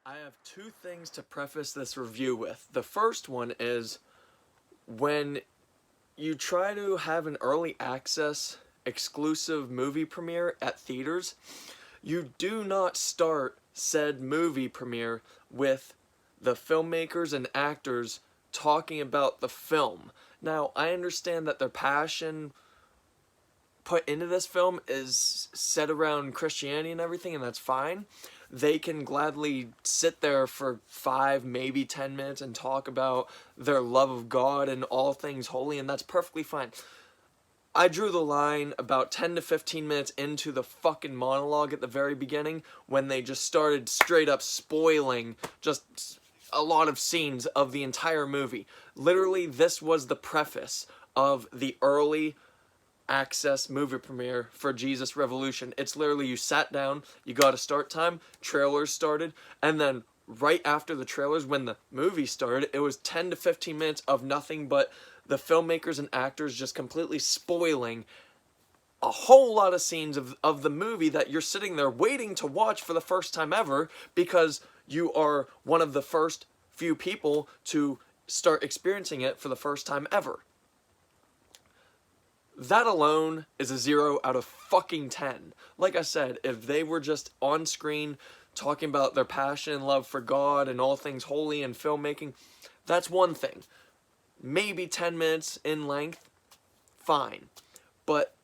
I have two things to preface this review with. The first one is when you try to have an early access exclusive movie premiere at theaters, you do not start said movie premiere with the filmmakers and actors talking about the film. Now, I understand that their passion put into this film is set around Christianity and everything, and that's fine. They can gladly sit there for 5, maybe 10 minutes and talk about their love of God and all things holy, and that's perfectly fine. I drew the line about 10 to 15 minutes into the fucking monologue at the very beginning when they just started straight up spoiling just a lot of scenes of the entire movie. Literally, this was the preface of the early access movie premiere for Jesus Revolution. It's literally you sat down, you got a start time, trailers started, and then right after the trailers, when the movie started, it was 10 to 15 minutes of nothing but the filmmakers and actors just completely spoiling a whole lot of scenes of the movie that you're sitting there waiting to watch for the first time ever because you are one of the first few people to start experiencing it for the first time ever. That alone is a 0 out of fucking 10. Like I said, if they were just on screen talking about their passion and love for God and all things holy and filmmaking, that's one thing. Maybe 10 minutes in length, fine. But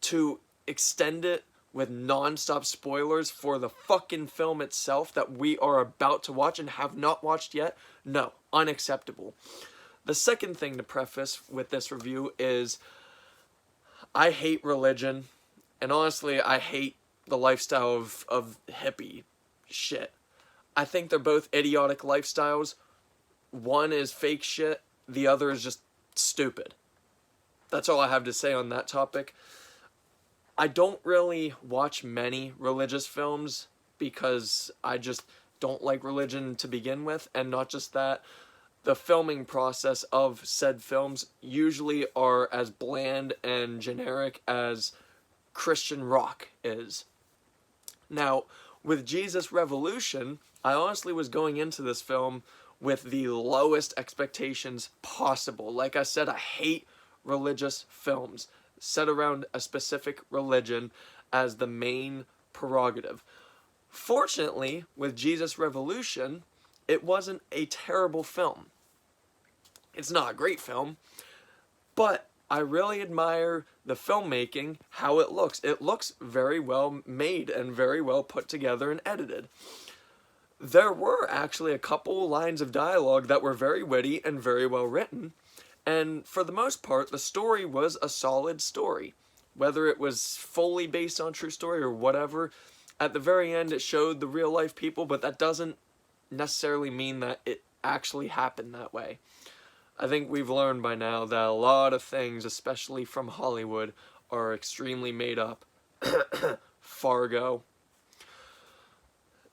to extend it with non-stop spoilers for the fucking film itself that we are about to watch and have not watched yet, no, unacceptable. The second thing to preface with this review is I hate religion, and honestly, I hate the lifestyle of hippie shit. I think they're both idiotic lifestyles. One is fake shit, the other is just stupid. That's all I have to say on that topic. I don't really watch many religious films because I just don't like religion to begin with, and not just that. The filming process of said films usually are as bland and generic as Christian rock is. Now, with Jesus Revolution, I honestly was going into this film with the lowest expectations possible. Like I said, I hate religious films set around a specific religion as the main prerogative. Fortunately, with Jesus Revolution, it wasn't a terrible film. It's not a great film, but I really admire the filmmaking, how it looks. It looks very well made and very well put together and edited. There were actually a couple lines of dialogue that were very witty and very well written, and for the most part, the story was a solid story. Whether it was fully based on true story or whatever, at the very end it showed the real life people, but that doesn't necessarily mean that it actually happened that way. I think we've learned by now that a lot of things, especially from Hollywood, are extremely made up. Fargo.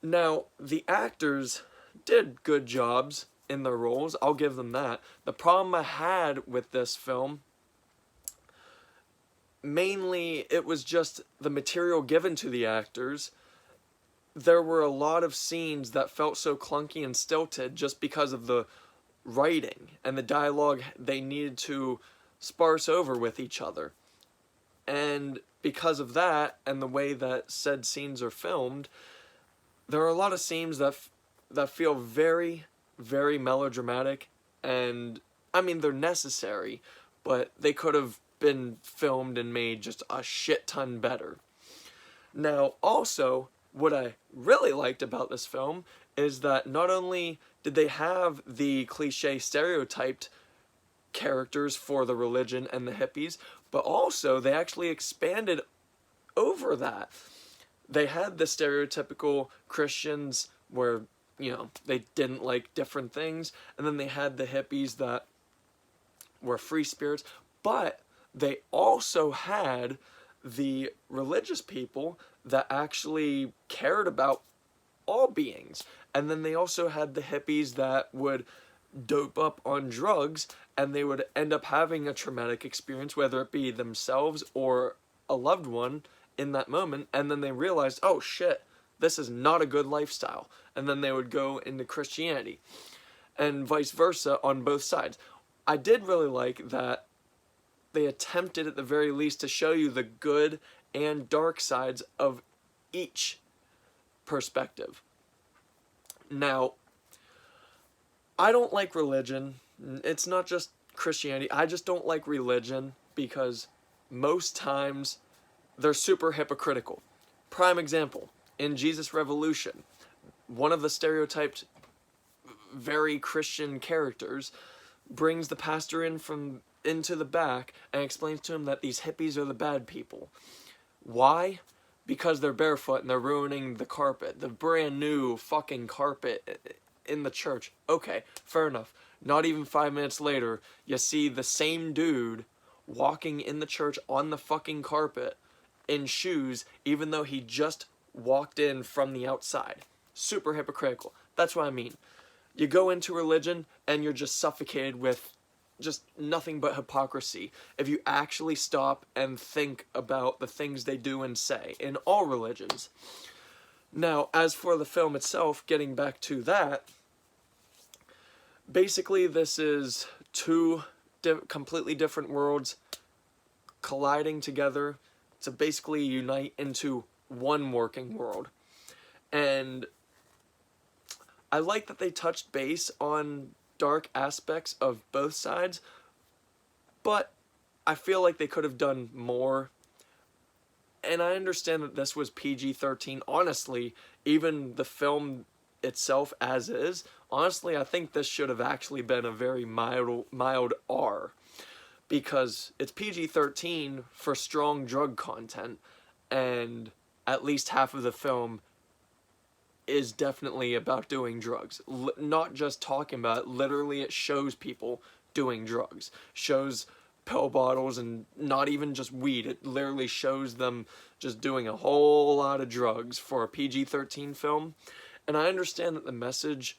Now, the actors did good jobs in their roles, I'll give them that. The problem I had with this film, mainly it was just the material given to the actors. There were a lot of scenes that felt so clunky and stilted just because of the writing and the dialogue they needed to sparse over with each other. And because of that and the way that said scenes are filmed, there are a lot of scenes that feel very, very melodramatic, and I mean they're necessary, but they could have been filmed and made just a shit ton better. Now, also, what I really liked about this film is that not only did they have the cliche stereotyped characters for the religion and the hippies, but also they actually expanded over that. They had the stereotypical Christians where, they didn't like different things, and then they had the hippies that were free spirits, but they also had the religious people that actually cared about all beings. And then they also had the hippies that would dope up on drugs, and they would end up having a traumatic experience, whether it be themselves or a loved one in that moment, and then they realized, oh shit, this is not a good lifestyle. And then they would go into Christianity. And vice versa on both sides. I did really like that they attempted at the very least to show you the good and dark sides of each perspective. Now, I don't like religion. It's not just Christianity. I just don't like religion because most times they're super hypocritical. Prime example, in Jesus Revolution, one of the stereotyped very Christian characters brings the pastor into the back and explains to him that these hippies are the bad people. Why? Because they're barefoot and they're ruining the carpet, the brand new fucking carpet in the church. Okay, fair enough. Not even 5 minutes later, you see the same dude walking in the church on the fucking carpet in shoes, even though he just walked in from the outside. Super hypocritical. That's what I mean. You go into religion and you're just suffocated with just nothing but hypocrisy if you actually stop and think about the things they do and say in all religions. Now, as for the film itself, getting back to that, basically this is two completely different worlds colliding together to basically unite into one working world. And I like that they touched base on dark aspects of both sides, but I feel like they could have done more. And I understand that this was PG-13. Honestly, even the film itself as is, honestly, I think this should have actually been a very mild R, because it's PG-13 for strong drug content, and at least half of the film is definitely about doing drugs. Not just talking about it, literally it shows people doing drugs. Shows pill bottles and not even just weed. It literally shows them just doing a whole lot of drugs for a PG-13 film. And I understand that the message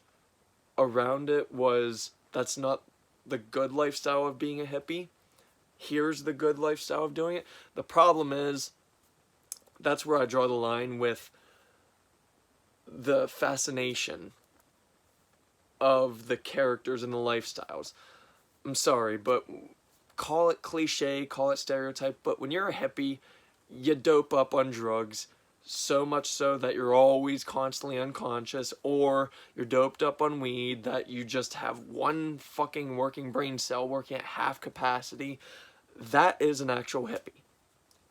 around it was, that's not the good lifestyle of being a hippie. Here's the good lifestyle of doing it. The problem is, that's where I draw the line with the fascination of the characters and the lifestyles. I'm sorry, but call it cliche, call it stereotype, but when you're a hippie, you dope up on drugs, so much so that you're always constantly unconscious, or you're doped up on weed that you just have one fucking working brain cell working at half capacity. That is an actual hippie.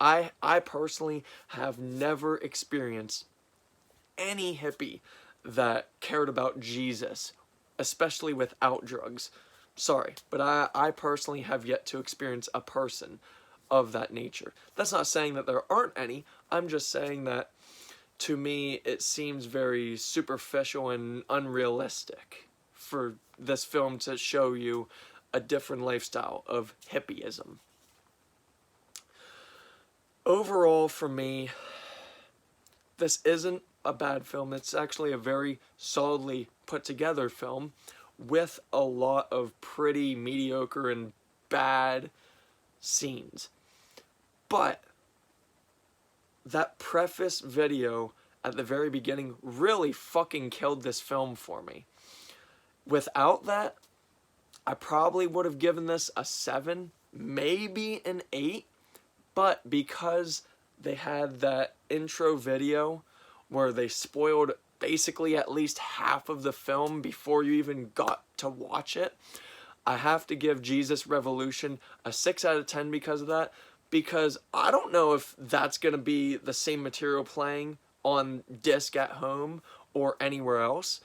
I personally have never experienced any hippie that cared about Jesus, especially without drugs. Sorry, but I personally have yet to experience a person of that nature. That's not saying that there aren't any. I'm just saying that, to me, it seems very superficial and unrealistic for this film to show you a different lifestyle of hippieism. Overall, for me, this isn't a bad film. It's actually a very solidly put together film with a lot of pretty mediocre and bad scenes. But that preface video at the very beginning really fucking killed this film for me. Without that, I probably would have given this a 7, maybe an 8, but because they had that intro video where they spoiled basically at least half of the film before you even got to watch it, I have to give Jesus Revolution a 6 out of 10 because of that, because I don't know if that's going to be the same material playing on disc at home or anywhere else.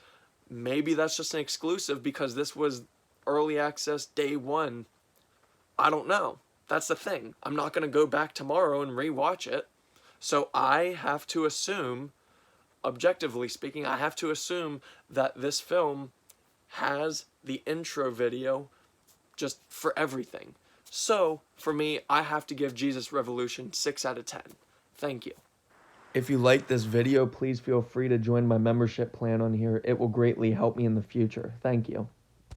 Maybe that's just an exclusive because this was early access day 1. I don't know. That's the thing. I'm not going to go back tomorrow and rewatch it. So I have to assume, objectively speaking, I have to assume that this film has the intro video just for everything. So, for me, I have to give Jesus Revolution 6 out of 10. Thank you. If you like this video, please feel free to join my membership plan on here. It will greatly help me in the future. Thank you.